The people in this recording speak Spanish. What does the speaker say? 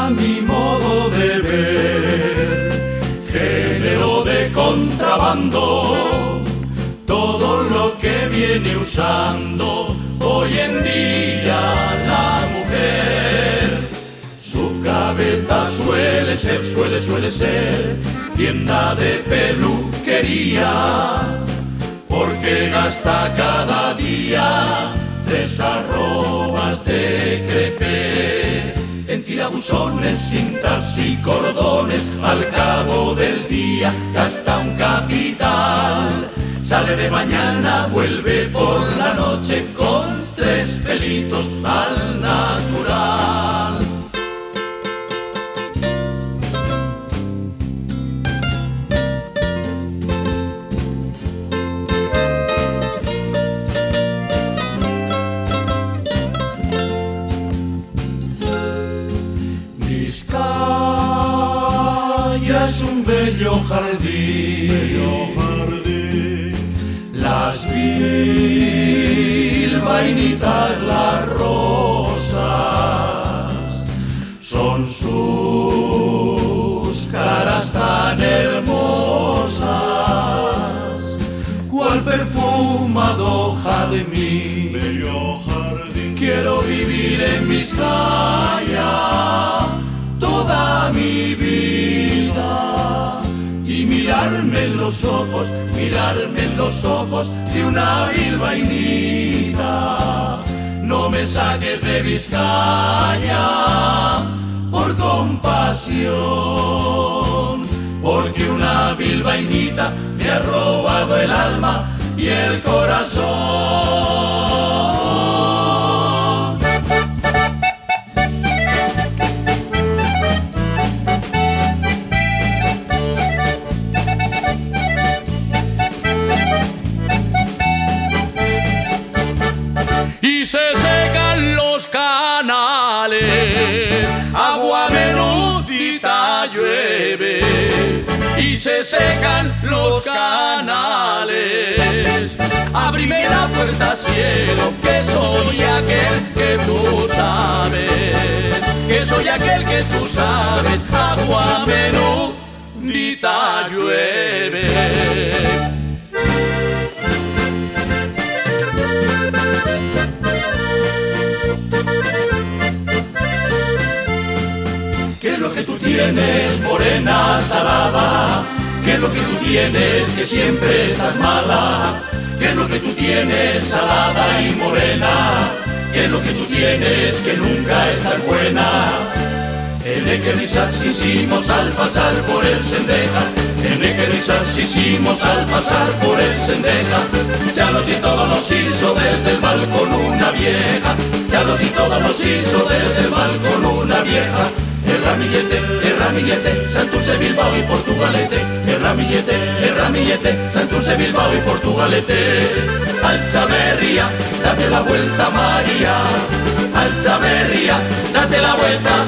a mi modo de ver, género de contrabando, todo lo que viene usando hoy en día la mujer. Su cabeza suele ser tienda de peluquería, porque gasta cada día 3 arrobas de crepé en tirabuzones, cintas y cordones. Al cabo del día gasta un capital. Sale de mañana, vuelve por la noche con 3 pelitos al natural. Vizcaya es un bello jardín, las bilbainitas, las rosas, son sus caras tan hermosas, cual perfumado jazmín. Bello jardín, quiero vivir en Vizcaya toda mi vida y mirarme en los ojos de una bilbainita. No me saques de Vizcaya por compasión, porque una bilbainita me ha robado el alma y el corazón. Y se secan los canales, agua menudita llueve. Y se secan los canales, ábrime la puerta, cielo, que soy aquel que tú sabes, que soy aquel que tú sabes, agua menudita llueve. ¿Qué es lo que tú tienes, morena salada? ¿Qué es lo que tú tienes, que siempre estás mala? ¿Qué es lo que tú tienes, salada y morena? ¿Qué es lo que tú tienes, que nunca estás buena? Que risas hicimos al pasar por el Sendeja, que risas hicimos al pasar por el Sendeja. Chalos y todo nos hizo desde el balcón una vieja, chalos y todo nos hizo desde el balcón una vieja. El ramillete, Santurce, Bilbao y Portugalete. El ramillete, Santurce, Bilbao y Portugalete. Altzaberria, date la vuelta, María. Altzaberria, date la vuelta.